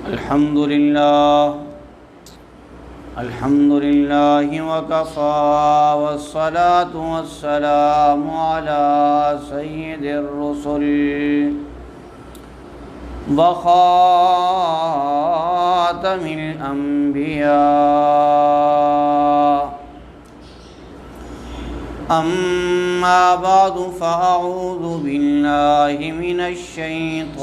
الحمد لله وكفى والصلاة والسلام على سيد الرسل وخاتم الأنبياء. أما بعد فأعوذ بالله من الشيطان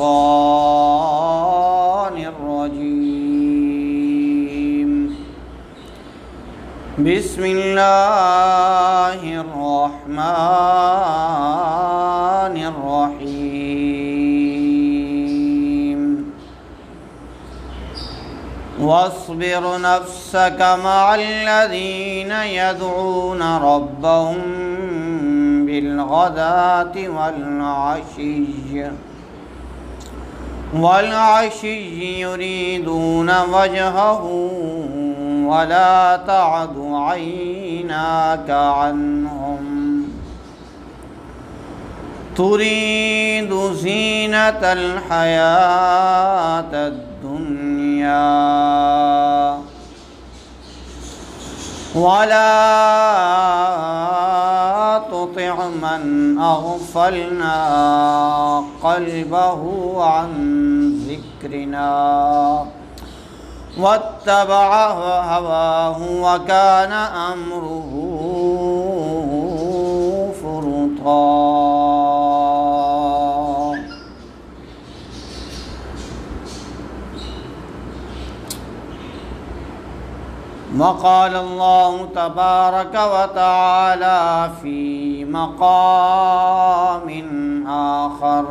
الرجيم. بسم الله الرحمن الرحيم. واصبر نفسك مع الذين يدعون ربهم بالغداة والعشي يريدون وجهه ولا تعد عيناك عنهم تريد زينة الحياة الدنيا ولا تطع من أغفلنا قلبه عن ذكرنا واتبع هواه وكان أمره فرطا. وقال الله تبارك وتعالى في مقام آخر: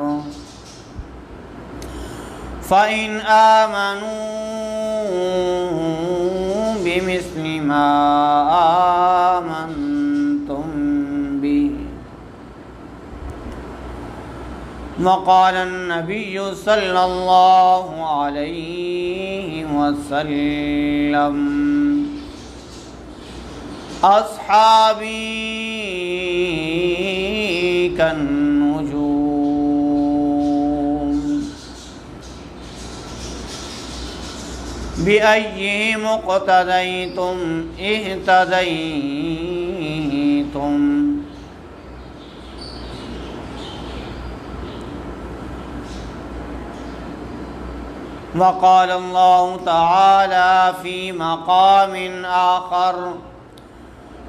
فإن آمنوا بمثل ما آمنتم به. وقال النبي صلى الله عليه وسلم: أصحابي كالنجوم بأيهم اقتديتم اهتديتم. وقال الله تعالى في مقام آخر: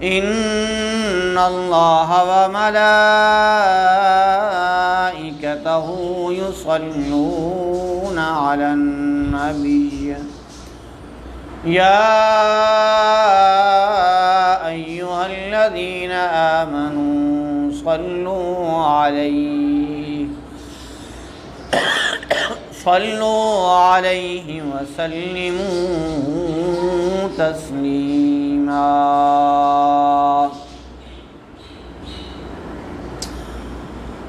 إن الله وملائكته يصلون على النبي يا أيها الذين آمنوا صلوا عليه وسلموا تسليما.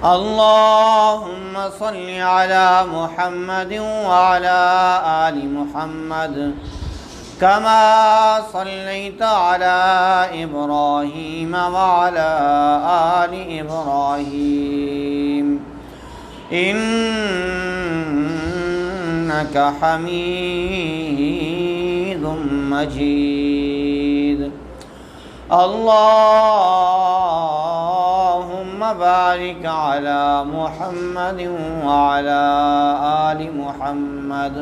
اللهم صل على محمد وعلى آل محمد كما صليت على إبراهيم وعلى آل إبراهيم إنك حميد مجيد. اللهم بارك على محمد وعلى آل محمد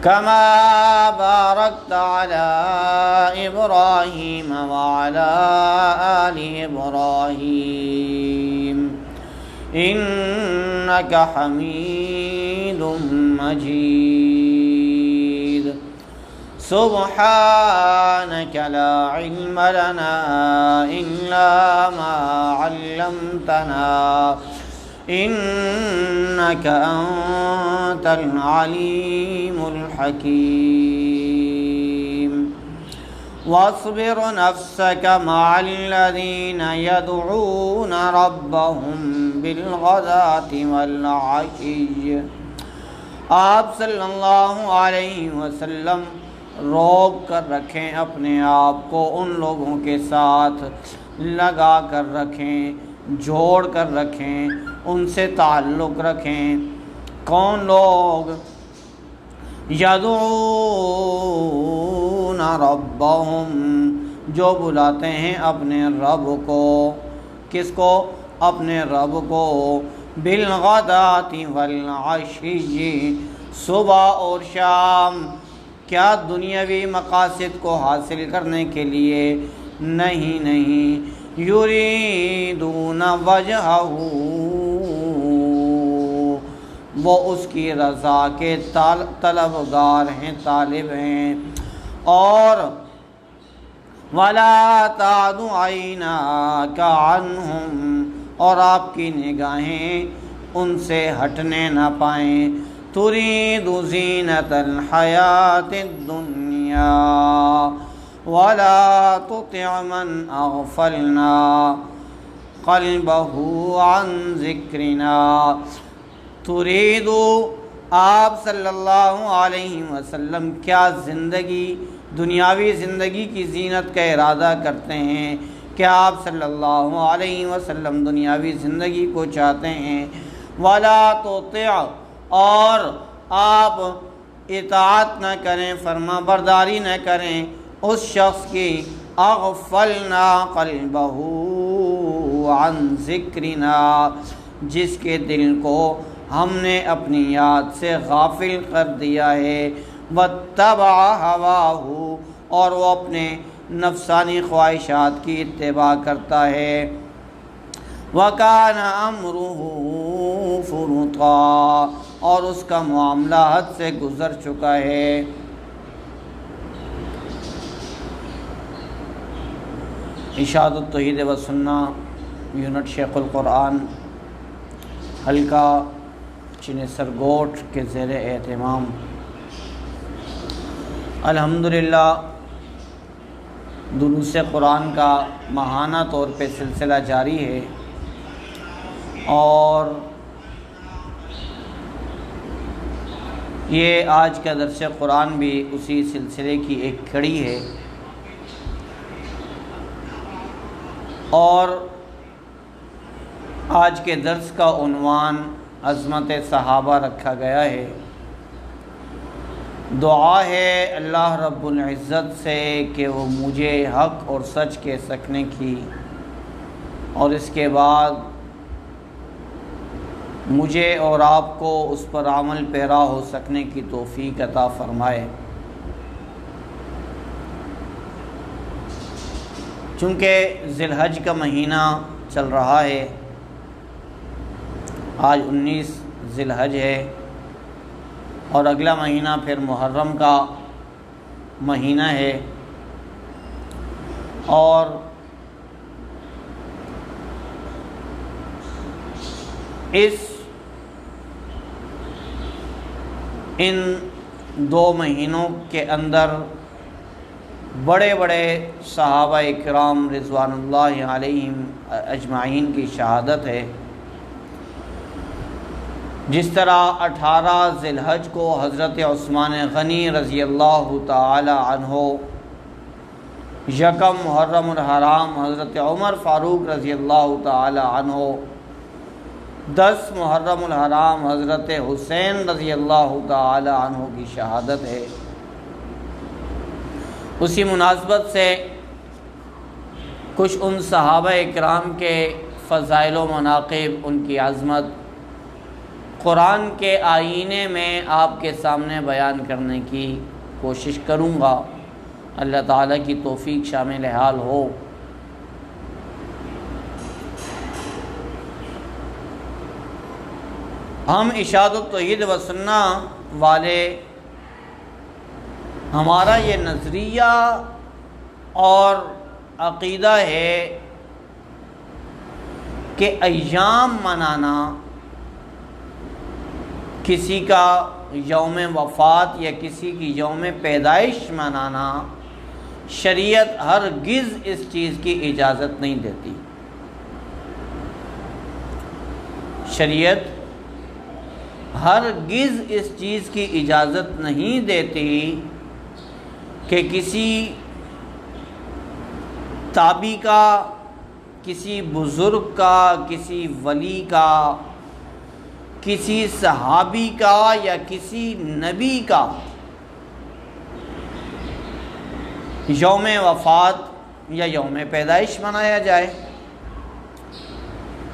كما باركت على إبراهيم وعلى آل إبراهيم إنك حميد مجيد. سبحانك لا علم لنا إلا ما علمتنا إنك أنت العليم الحكيم. واصبر نفسك مع الذين يدعون ربهم بالغداة والعشي. آپ صلی اللہ علیہ وسلم روک کر رکھیں اپنے آپ کو ان لوگوں کے ساتھ، لگا کر رکھیں، جوڑ کر رکھیں، ان سے تعلق رکھیں. کون لوگ؟ یدعون ربہم، جو بلاتے ہیں اپنے رب کو، کس کو؟ اپنے رب کو، بالغداۃ والعشی، صبح اور شام، کیا دنیاوی مقاصد کو حاصل کرنے کے لیے؟ نہیں، یریدون وجہہ، وہ اس کی رضا کے طلبگار ہیں، طالب ہیں۔ اور وَلَا تَعْدُ عَيْنَاكَ عَنْهُمْ، اور آپ کی نگاہیں ان سے ہٹنے نہ پائیں، تُرِيدُ زِينَةَ الْحَيَاةِ الدُّنْيَا وَلَا تُطِعْ مَنْ أَغْفَلْنَا قَلْبَهُ عَنْ ذِكْرِنَا۔ تريد، آپ صلی اللہ علیہ وسلم کیا زندگی، دنیاوی زندگی کی زینت کا ارادہ کرتے ہیں؟ کیا آپ صلی اللہ علیہ وسلم دنیاوی زندگی کو چاہتے ہیں؟ وَلَا تُطِعْ، اور آپ اطاعت نہ کریں، فرما برداری نہ کریں اس شخص کی، اغفلنا قلبہ عن ذکرنا، جس کے دل کو ہم نے اپنی یاد سے غافل کر دیا ہے، واتبع ہواہ، اور وہ اپنے نفسانی خواہشات کی اتباع کرتا ہے، وکان امرہ فرطا، اور اس کا معاملہ حد سے گزر چکا ہے۔ ارشاد التوحید و سنہ یونٹ شیخ القرآن حلقہ چین سرگوٹ کے زیر اہتمام الحمدللہ دروس قرآن کا ماہانہ طور پہ سلسلہ جاری ہے، اور یہ آج کا درس قرآن بھی اسی سلسلے کی ایک کڑی ہے۔ اور آج کے درس کا عنوان عظمت صحابہ رکھا گیا ہے۔ دعا ہے اللہ رب العزت سے کہ وہ مجھے حق اور سچ کہہ سکنے کی، اور اس کے بعد مجھے اور آپ کو اس پر عمل پیرا ہو سکنے کی توفیق عطا فرمائے۔ چونکہ ذی الحج کا مہینہ چل رہا ہے، آج 19 ذی الحج ہے، اور اگلا مہینہ پھر محرم کا مہینہ ہے، اور ان 2 مہینوں کے اندر بڑے بڑے صحابہ اکرام رضوان اللہ علیہم اجمعین کی شہادت ہے۔ جس طرح 18 ذی الحج کو حضرت عثمان غنی رضی اللہ تعالی عنہ، یکم محرم الحرام حضرت عمر فاروق رضی اللہ تعالی عنہ، 10 محرم الحرام حضرت حسین رضی اللہ تعالی عنہ کی شہادت ہے۔ اسی مناسبت سے کچھ ان صحابہ اکرام کے فضائل و مناقب، ان کی عظمت قرآن کے آئینے میں آپ کے سامنے بیان کرنے کی کوشش کروں گا، اللہ تعالیٰ کی توفیق شامل حال ہو۔ ہم ارشاد التوحید و سنہ والے، ہمارا یہ نظریہ اور عقیدہ ہے کہ ایام منانا، کسی کا یوم وفات یا کسی کی یوم پیدائش منانا، شریعت ہرگز اس چیز کی اجازت نہیں دیتی۔ شریعت ہرگز اس چیز کی اجازت نہیں دیتی کہ کسی تابعی کا، کسی بزرگ کا، کسی ولی کا، کسی صحابی کا یا کسی نبی کا یوم وفات یا یوم پیدائش منایا جائے،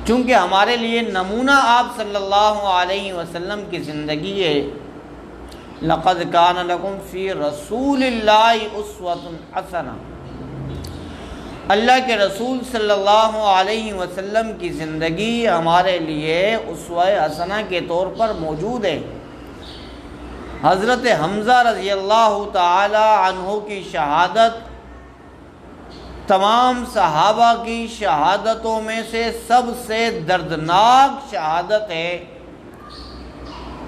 چونکہ ہمارے لیے نمونہ آپ صلی اللہ علیہ وسلم کی زندگی ہے۔ لَقَدْ كَانَ لَكُمْ فِي رَسُولِ اللَّهِ أُسْوَةٌ حَسَنَةٌ، اللہ کے رسول صلی اللہ علیہ وسلم کی زندگی ہمارے لیے اسوہ حسنہ کے طور پر موجود ہے۔ حضرت حمزہ رضی اللہ تعالی عنہ کی شہادت تمام صحابہ کی شہادتوں میں سے سب سے دردناک شہادت ہے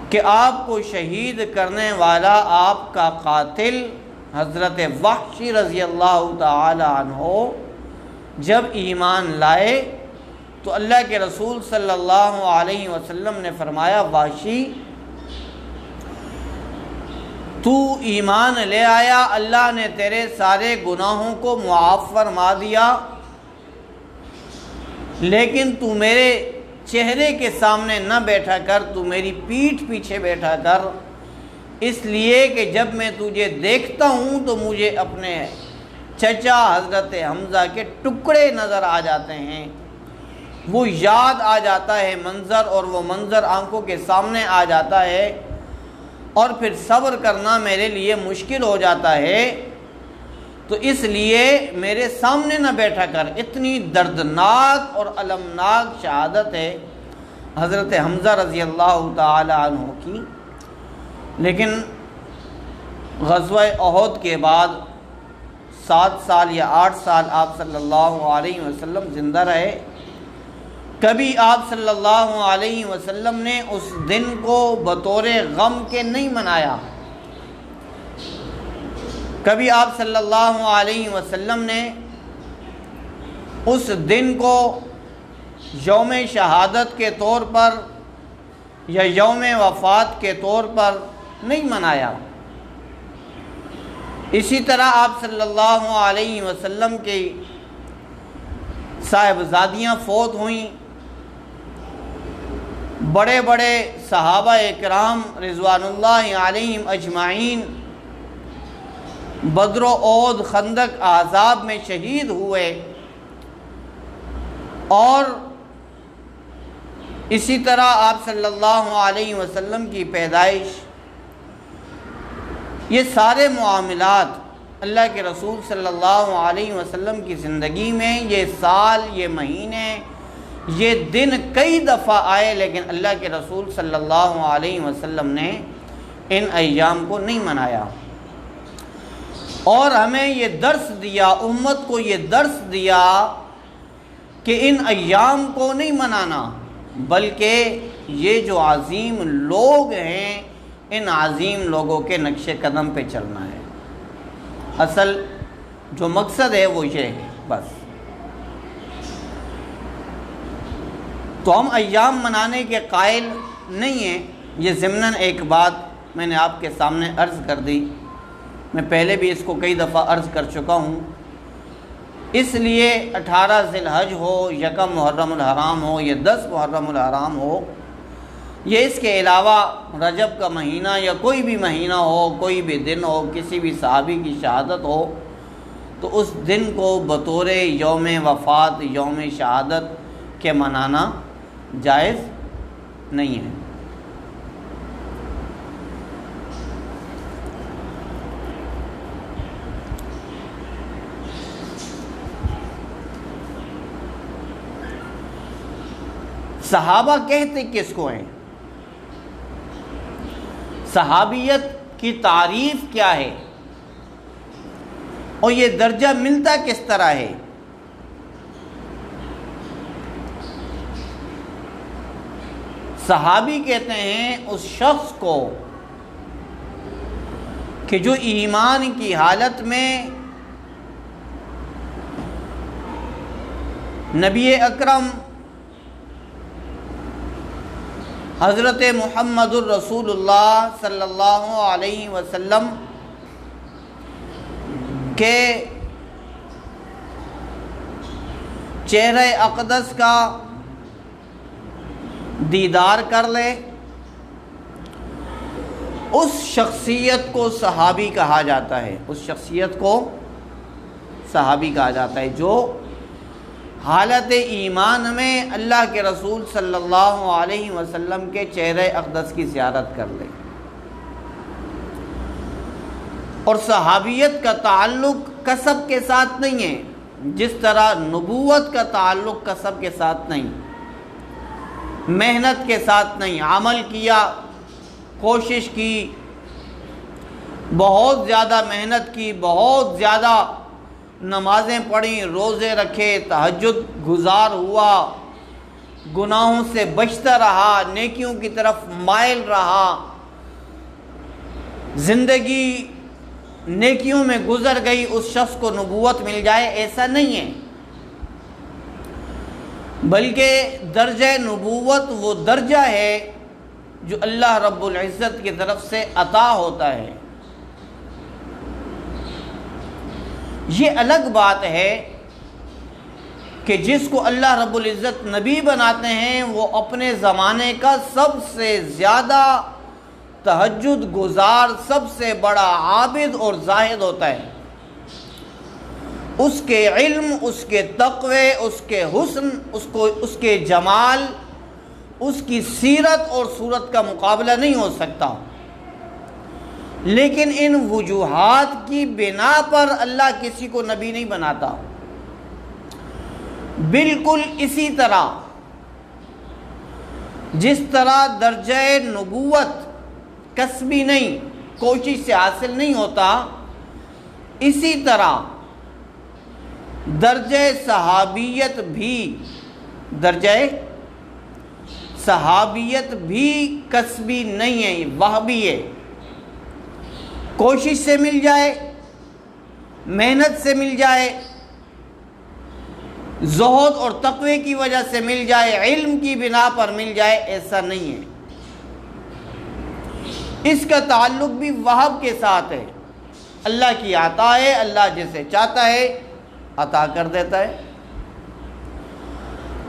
کہ آپ کو شہید کرنے والا آپ کا قاتل حضرت وحشی رضی اللہ تعالی عنہ جب ایمان لائے تو اللہ کے رسول صلی اللہ علیہ وسلم نے فرمایا، وحشی تو ایمان لے آیا، اللہ نے تیرے سارے گناہوں کو معاف فرما دیا، لیکن تو میرے چہرے کے سامنے نہ بیٹھا کر، تو میری پیٹھ پیچھے بیٹھا کر، اس لیے کہ جب میں تجھے دیکھتا ہوں تو مجھے اپنے چچا حضرت حمزہ کے ٹکڑے نظر آ جاتے ہیں، وہ یاد آ جاتا ہے منظر، اور وہ منظر آنکھوں کے سامنے آ جاتا ہے، اور پھر صبر کرنا میرے لیے مشکل ہو جاتا ہے، تو اس لیے میرے سامنے نہ بیٹھا کر۔ اتنی دردناک اور المناک شہادت ہے حضرت حمزہ رضی اللہ تعالی عنہ کی۔ لیکن غزوہ احد کے بعد 7 سال یا 8 سال آپ صلی اللہ علیہ وسلم زندہ رہے۔ کبھی آپ صلی اللہ علیہ وسلم نے اس دن کو بطور غم کے نہیں منایا، کبھی آپ صلی اللہ علیہ وسلم نے اس دن کو یوم شہادت کے طور پر یا یوم وفات کے طور پر نہیں منایا۔ اسی طرح آپ صلی اللہ علیہ وسلم کی صاحبزادیاں فوت ہوئیں، بڑے بڑے صحابہ اکرام رضوان اللہ علیہم اجمعین بدر و احد، خندق، احزاب میں شہید ہوئے، اور اسی طرح آپ صلی اللہ علیہ وسلم کی پیدائش، یہ سارے معاملات اللہ کے رسول صلی اللہ علیہ وسلم کی زندگی میں یہ سال، یہ مہینے، یہ دن کئی دفعہ آئے، لیکن اللہ کے رسول صلی اللہ علیہ وسلم نے ان ایام کو نہیں منایا، اور ہمیں یہ درس دیا، امت کو یہ درس دیا کہ ان ایام کو نہیں منانا، بلکہ یہ جو عظیم لوگ ہیں ان عظیم لوگوں کے نقش قدم پہ چلنا ہے۔ اصل جو مقصد ہے وہ یہ ہے بس۔ تو ہم ایام منانے کے قائل نہیں ہیں۔ یہ ضمناً ایک بات میں نے آپ کے سامنے عرض کر دی، میں پہلے بھی اس کو کئی دفعہ عرض کر چکا ہوں، اس لیے 18 ذی الحج ہو، 1 محرم الحرام ہو، یا 10 محرم الحرام ہو، یہ اس کے علاوہ رجب کا مہینہ یا کوئی بھی مہینہ ہو، کوئی بھی دن ہو، کسی بھی صحابی کی شہادت ہو، تو اس دن کو بطور یوم وفات، یوم شہادت کے منانا جائز نہیں ہے۔ صحابہ کہتے کس کو ہیں؟ صحابیت کی تعریف کیا ہے اور یہ درجہ ملتا کس طرح ہے؟ صحابی کہتے ہیں اس شخص کو کہ جو ایمان کی حالت میں نبی اکرم حضرت محمد الرسول اللہ صلی اللہ علیہ وسلم کے چہرہ اقدس کا دیدار کر لے، اس شخصیت کو صحابی کہا جاتا ہے، اس شخصیت کو صحابی کہا جاتا ہے جو حالت ایمان میں اللہ کے رسول صلی اللہ علیہ وسلم کے چہرہ اقدس کی زیارت کر لے۔ اور صحابیت کا تعلق کسب کے ساتھ نہیں ہے، جس طرح نبوت کا تعلق کسب کے ساتھ نہیں، محنت کے ساتھ نہیں۔ عمل کیا، کوشش کی، بہت زیادہ محنت کی، بہت زیادہ نمازیں پڑھیں، روزے رکھے، تہجد گزار ہوا، گناہوں سے بچتا رہا، نیکیوں کی طرف مائل رہا، زندگی نیکیوں میں گزر گئی، اس شخص کو نبوت مل جائے، ایسا نہیں ہے۔ بلکہ درجہ نبوت وہ درجہ ہے جو اللہ رب العزت کی طرف سے عطا ہوتا ہے۔ یہ الگ بات ہے کہ جس کو اللہ رب العزت نبی بناتے ہیں وہ اپنے زمانے کا سب سے زیادہ تہجد گزار، سب سے بڑا عابد اور زاہد ہوتا ہے۔ اس کے علم، اس کے تقوی، اس کے حسن، اس کے جمال، اس کی سیرت اور صورت کا مقابلہ نہیں ہو سکتا، لیکن ان وجوہات کی بنا پر اللہ کسی کو نبی نہیں بناتا۔ بالکل اسی طرح جس طرح درجہ نبوت کسبی نہیں، کوشش سے حاصل نہیں ہوتا، اسی طرح درجہ صحابیت بھی کسبی نہیں ہے، وہبی ہے۔ کوشش سے مل جائے، محنت سے مل جائے، زہد اور تقوی کی وجہ سے مل جائے، علم کی بنا پر مل جائے، ایسا نہیں ہے۔ اس کا تعلق بھی وہب کے ساتھ ہے۔ اللہ کی عطا ہے، اللہ جسے چاہتا ہے عطا کر دیتا ہے۔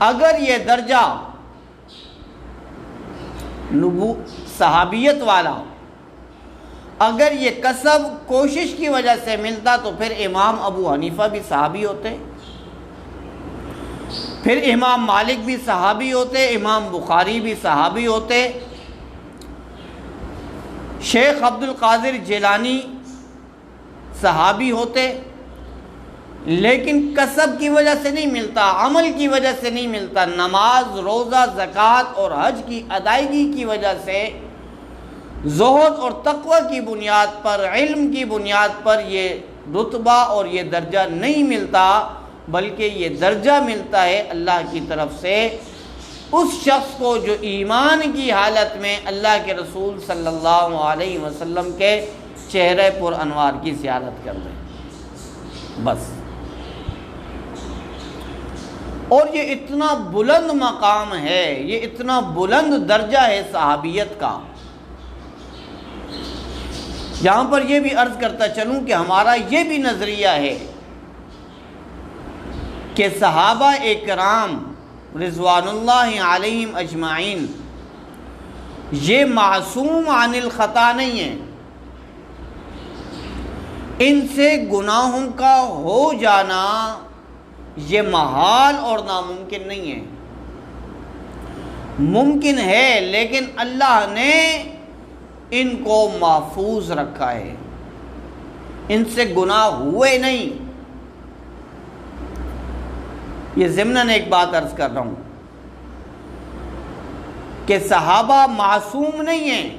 اگر یہ درجہ صحابیت والا اگر یہ کسب کوشش کی وجہ سے ملتا تو پھر امام ابو حنیفہ بھی صحابی ہوتے، پھر امام مالک بھی صحابی ہوتے، امام بخاری بھی صحابی ہوتے، شیخ عبد القادر جیلانی صحابی ہوتے، لیکن کسب کی وجہ سے نہیں ملتا، عمل کی وجہ سے نہیں ملتا، نماز، روزہ، زکوٰۃ اور حج کی ادائیگی کی وجہ سے، زہد اور تقوی کی بنیاد پر، علم کی بنیاد پر یہ رتبہ اور یہ درجہ نہیں ملتا، بلکہ یہ درجہ ملتا ہے اللہ کی طرف سے اس شخص کو جو ایمان کی حالت میں اللہ کے رسول صلی اللہ علیہ وسلم کے چہرے پر انوار کی زیارت کر لے، بس۔ اور یہ اتنا بلند مقام ہے، یہ اتنا بلند درجہ ہے صحابیت کا۔ یہاں پر یہ بھی عرض کرتا چلوں کہ ہمارا یہ بھی نظریہ ہے کہ صحابہ اکرام رضوان اللہ علیہم اجمعین یہ معصوم عن الخطا نہیں ہیں، ان سے گناہوں کا ہو جانا یہ محال اور ناممکن نہیں ہے، ممکن ہے، لیکن اللہ نے ان کو محفوظ رکھا ہے، ان سے گناہ ہوئے نہیں۔ یہ ضمناً ایک بات عرض کر رہا ہوں کہ صحابہ معصوم نہیں ہیں،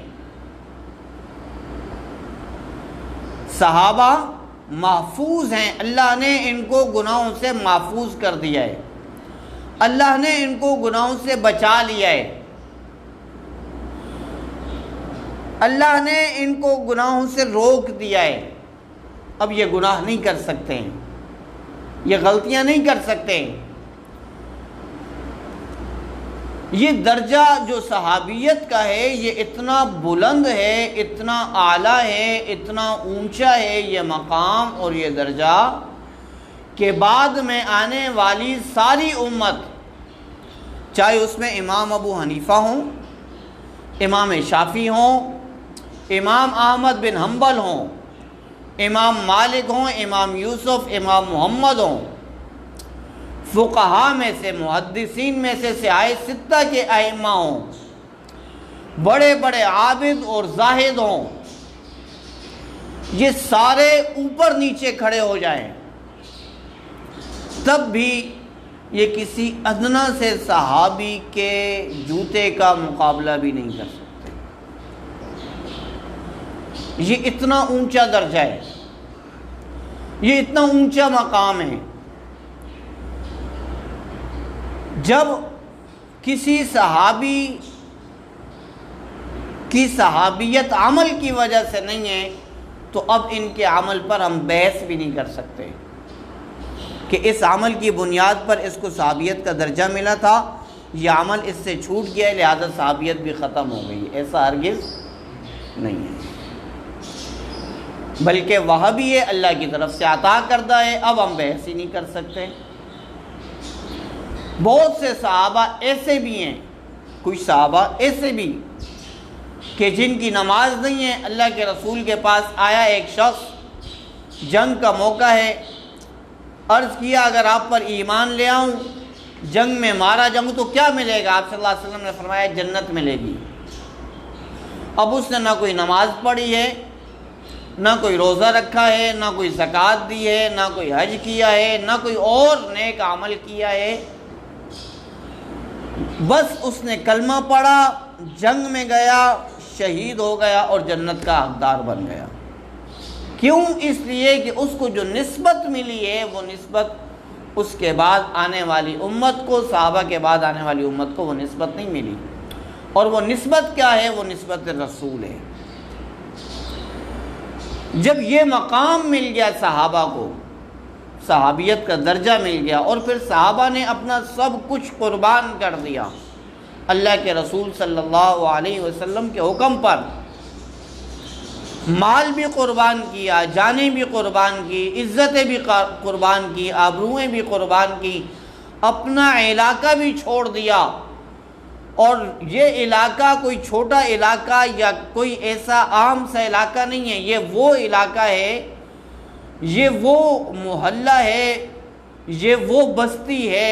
صحابہ محفوظ ہیں، اللہ نے ان کو گناہوں سے محفوظ کر دیا ہے، اللہ نے ان کو گناہوں سے بچا لیا ہے، اللہ نے ان کو گناہوں سے روک دیا ہے۔ اب یہ گناہ نہیں کر سکتے ہیں، یہ غلطیاں نہیں کر سکتے ہیں۔ یہ درجہ جو صحابیت کا ہے یہ اتنا بلند ہے، اتنا اعلیٰ ہے، اتنا اونچا ہے یہ مقام اور یہ درجہ کہ بعد میں آنے والی ساری امت، چاہے اس میں امام ابو حنیفہ ہوں، امام شافعی ہوں، امام احمد بن حنبل ہوں، امام مالک ہوں، امام یوسف، امام محمد ہوں، فقہاء میں سے، محدثین میں سے سیاہ ستہ کے ائمہ ہوں، بڑے بڑے عابد اور زاہد ہوں، یہ سارے اوپر نیچے کھڑے ہو جائیں، تب بھی یہ کسی ادنا سے صحابی کے جوتے کا مقابلہ بھی نہیں کر سکتے۔ یہ اتنا اونچا درجہ ہے، یہ اتنا اونچا مقام ہے۔ جب کسی صحابی کی صحابیت عمل کی وجہ سے نہیں ہے تو اب ان کے عمل پر ہم بحث بھی نہیں کر سکتے کہ اس عمل کی بنیاد پر اس کو صحابیت کا درجہ ملا تھا، یہ عمل اس سے چھوٹ گیا ہے لہذا صحابیت بھی ختم ہو گئی، ایسا ہرگز نہیں ہے، بلکہ وہ بھی یہ اللہ کی طرف سے عطا کردہ ہے، اب ہم بحث ہی نہیں کر سکتے۔ بہت سے صحابہ ایسے بھی ہیں، کچھ صحابہ ایسے بھی کہ جن کی نماز نہیں ہے، اللہ کے رسول کے پاس آیا ایک شخص، جنگ کا موقع ہے، عرض کیا اگر آپ پر ایمان لے آؤں، جنگ میں مارا جاؤں تو کیا ملے گا؟ آپ صلی اللہ علیہ وسلم نے فرمایا جنت ملے گی۔ اب اس نے نہ کوئی نماز پڑھی ہے، نہ کوئی روزہ رکھا ہے، نہ کوئی زکوٰۃ دی ہے، نہ کوئی حج کیا ہے، نہ کوئی اور نیک عمل کیا ہے، بس اس نے کلمہ پڑھا، جنگ میں گیا، شہید ہو گیا اور جنت کا حقدار بن گیا۔ کیوں؟ اس لیے کہ اس کو جو نسبت ملی ہے وہ نسبت اس کے بعد آنے والی امت کو، صحابہ کے بعد آنے والی امت کو وہ نسبت نہیں ملی، اور وہ نسبت کیا ہے؟ وہ نسبت رسول ہے۔ جب یہ مقام مل گیا صحابہ کو، صحابیت کا درجہ مل گیا، اور پھر صحابہ نے اپنا سب کچھ قربان کر دیا اللہ کے رسول صلی اللہ علیہ وسلم کے حکم پر، مال بھی قربان کیا، جانیں بھی قربان کی، عزتیں بھی قربان کی، آبروئیں بھی قربان کی، اپنا علاقہ بھی چھوڑ دیا، اور یہ علاقہ کوئی چھوٹا علاقہ یا کوئی ایسا عام سا علاقہ نہیں ہے، یہ وہ علاقہ ہے، یہ وہ محلہ ہے، یہ وہ بستی ہے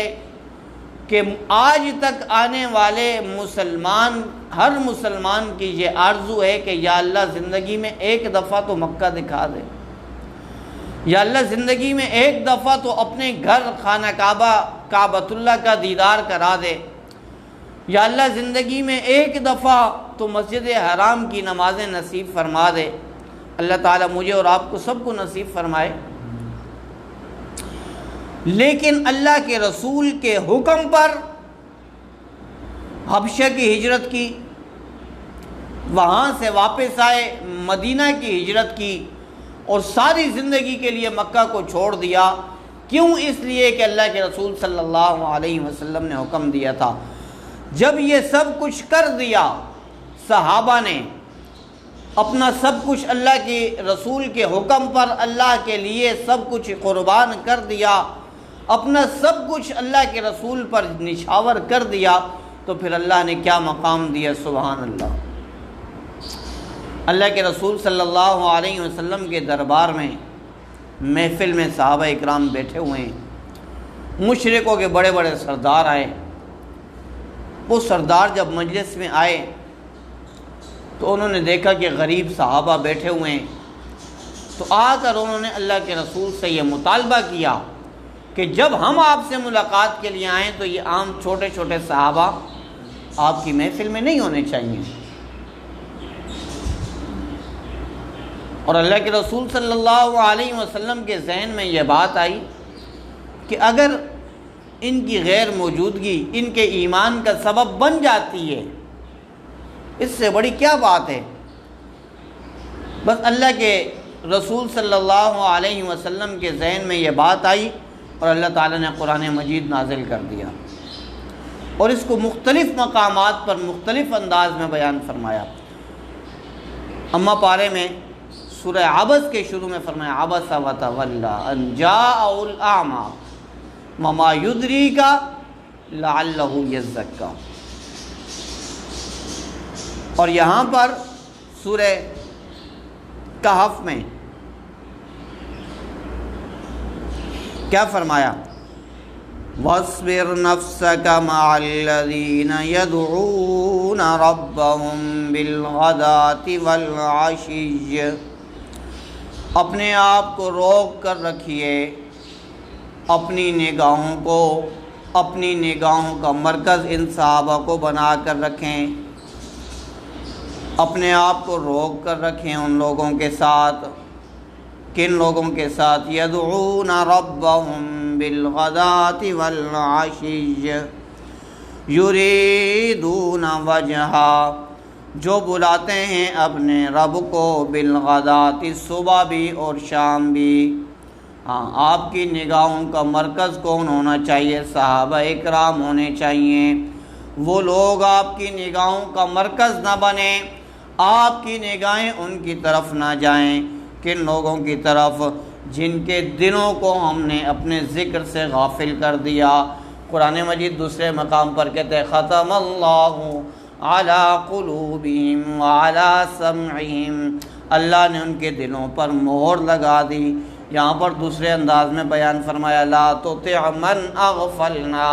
کہ آج تک آنے والے مسلمان، ہر مسلمان کی یہ آرزو ہے کہ یا اللہ زندگی میں ایک دفعہ تو مکہ دکھا دے، یا اللہ زندگی میں ایک دفعہ تو اپنے گھر خانہ کعبہ کعبۃ اللہ کا دیدار کرا دے، یا اللہ زندگی میں ایک دفعہ تو مسجد حرام کی نمازیں نصیب فرما دے۔ اللہ تعالیٰ مجھے اور آپ کو سب کو نصیب فرمائے۔ لیکن اللہ کے رسول کے حکم پر حبشہ کی ہجرت کی، وہاں سے واپس آئے، مدینہ کی ہجرت کی، اور ساری زندگی کے لیے مکہ کو چھوڑ دیا۔ کیوں؟ اس لیے کہ اللہ کے رسول صلی اللہ علیہ وسلم نے حکم دیا تھا۔ جب یہ سب کچھ کر دیا، صحابہ نے اپنا سب کچھ اللہ کے رسول کے حکم پر اللہ کے لیے سب کچھ قربان کر دیا، اپنا سب کچھ اللہ کے رسول پر نچھاور کر دیا، تو پھر اللہ نے کیا مقام دیا، سبحان اللہ۔ اللہ کے رسول صلی اللہ علیہ وسلم کے دربار میں، محفل میں صحابہ اکرام بیٹھے ہوئے ہیں، مشرکوں کے بڑے بڑے سردار آئے۔ وہ سردار جب مجلس میں آئے تو انہوں نے دیکھا کہ غریب صحابہ بیٹھے ہوئے ہیں، تو آ کر انہوں نے اللہ کے رسول سے یہ مطالبہ کیا کہ جب ہم آپ سے ملاقات کے لیے آئیں تو یہ عام چھوٹے چھوٹے صحابہ آپ کی محفل میں نہیں ہونے چاہیے۔ اور اللہ کے رسول صلی اللہ علیہ وسلم کے ذہن میں یہ بات آئی کہ اگر ان کی غیر موجودگی ان کے ایمان کا سبب بن جاتی ہے، اس سے بڑی کیا بات ہے۔ بس اللہ کے رسول صلی اللہ علیہ وسلم کے ذہن میں یہ بات آئی اور اللہ تعالیٰ نے قرآن مجید نازل کر دیا اور اس کو مختلف مقامات پر مختلف انداز میں بیان فرمایا۔ اما پارے میں سورہ عبس کے شروع میں فرمایا عبس وتولی ان جاءہ الاعمی وما یدریک لعلہ یزکی، اور یہاں پر سورہ کہف میں کیا فرمایا؟ وَاصْبِرْ نَفْسَكَ مَعَ الَّذِينَ يَدْعُونَ رَبَّهُمْ بِالْغَدَاةِ وَالْعَشِيِّ، اپنے آپ کو روک کر رکھیے، اپنی نگاہوں کا مرکز ان صحابہ کو بنا کر رکھیں، اپنے آپ کو روک کر رکھیں ان لوگوں کے ساتھ۔ کن لوگوں کے ساتھ؟ یدعون ربهم بالغداة والعشی یریدون وجہا، جو بلاتے ہیں اپنے رب کو بالغداة، صبح بھی اور شام بھی۔ ہاں، آپ کی نگاہوں کا مرکز کون ہونا چاہیے؟ صحابہ اکرام ہونے چاہیے۔ وہ لوگ آپ کی نگاہوں کا مرکز نہ بنیں، آپ کی نگاہیں ان کی طرف نہ جائیں۔ کن لوگوں کی طرف؟ جن کے دلوں کو ہم نے اپنے ذکر سے غافل کر دیا۔ قرآن مجید دوسرے مقام پر کہتے ہیں ختم اللہ علی قلوبہم وعلی سمعہم، اللہ نے ان کے دلوں پر مہر لگا دی۔ یہاں پر دوسرے انداز میں بیان فرمایا لا تطع من اغفلنا،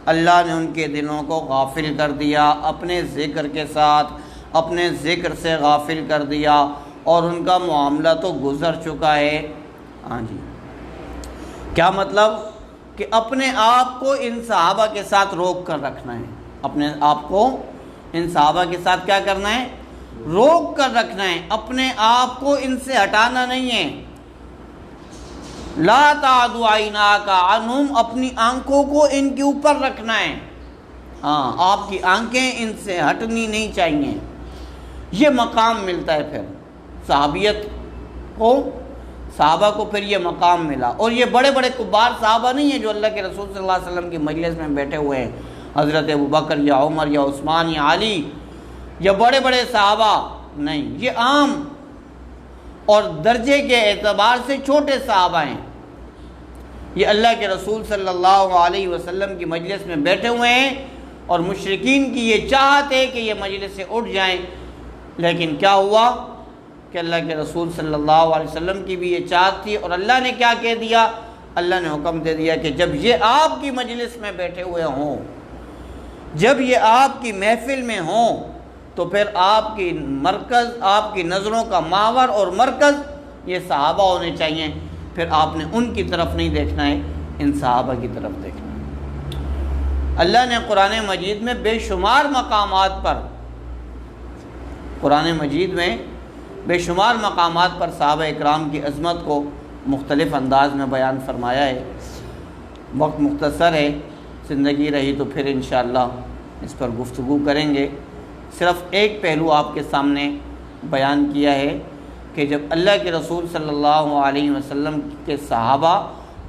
اللہ نے ان کے دلوں کو غافل کر دیا، اپنے ذکر کے ساتھ اپنے ذکر سے غافل کر دیا، اور ان کا معاملہ تو گزر چکا ہے۔ ہاں جی، کیا مطلب؟ کہ اپنے آپ کو ان صحابہ کے ساتھ روک کر رکھنا ہے، اپنے آپ کو ان صحابہ کے ساتھ کیا کرنا ہے؟ روک کر رکھنا ہے، اپنے آپ کو ان سے ہٹانا نہیں ہے۔ لا تعد عیناک عنہم، اپنی آنکھوں کو ان کے اوپر رکھنا ہے۔ ہاں، آپ کی آنکھیں ان سے ہٹنی نہیں چاہیے۔ یہ مقام ملتا ہے پھر صحابیت کو، صحابہ کو پھر یہ مقام ملا۔ اور یہ بڑے بڑے کبار صحابہ نہیں ہیں جو اللہ کے رسول صلی اللہ علیہ وسلم کی مجلس میں بیٹھے ہوئے ہیں، حضرت ابوبکر یا عمر یا عثمان یا علی یا بڑے بڑے صحابہ نہیں، یہ عام اور درجے کے اعتبار سے چھوٹے صحابہ ہیں۔ یہ اللہ کے رسول صلی اللہ علیہ وسلم کی مجلس میں بیٹھے ہوئے ہیں، اور مشرکین کی یہ چاہت ہے کہ یہ مجلس سے اٹھ جائیں، لیکن کیا ہوا کہ اللہ کے رسول صلی اللہ علیہ وسلم کی بھی یہ چاہت تھی، اور اللہ نے کیا کہہ دیا؟ اللہ نے حکم دے دیا کہ جب یہ آپ کی مجلس میں بیٹھے ہوئے ہوں، جب یہ آپ کی محفل میں ہوں، تو پھر آپ کی مرکز، آپ کی نظروں کا محور اور مرکز یہ صحابہ ہونے چاہیے۔ پھر آپ نے ان کی طرف نہیں دیکھنا ہے، ان صحابہ کی طرف دیکھنا ہے۔ اللہ نے قرآن مجید میں بے شمار مقامات پر، قرآن مجید میں بے شمار مقامات پر صحابہ اکرام کی عظمت کو مختلف انداز میں بیان فرمایا ہے۔ وقت مختصر ہے، زندگی رہی تو پھر انشاءاللہ اس پر گفتگو کریں گے۔ صرف ایک پہلو آپ کے سامنے بیان کیا ہے کہ جب اللہ کے رسول صلی اللہ علیہ وسلم کے صحابہ،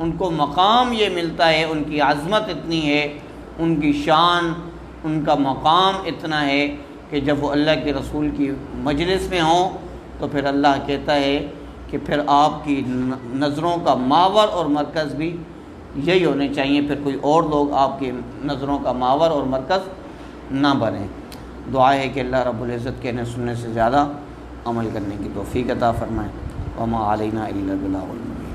ان کو مقام یہ ملتا ہے، ان کی عظمت اتنی ہے، ان کی شان، ان کا مقام اتنا ہے کہ جب وہ اللہ کے رسول کی مجلس میں ہوں تو پھر اللہ کہتا ہے کہ پھر آپ کی نظروں کا محور اور مرکز بھی یہی ہونے چاہیے، پھر کوئی اور لوگ آپ کی نظروں کا محور اور مرکز نہ بنیں۔ دعا ہے کہ اللہ رب العزت کہنے سننے سے زیادہ عمل کرنے کی توفیق عطا فرمائے۔ وما علینا الا البلاغ المبین۔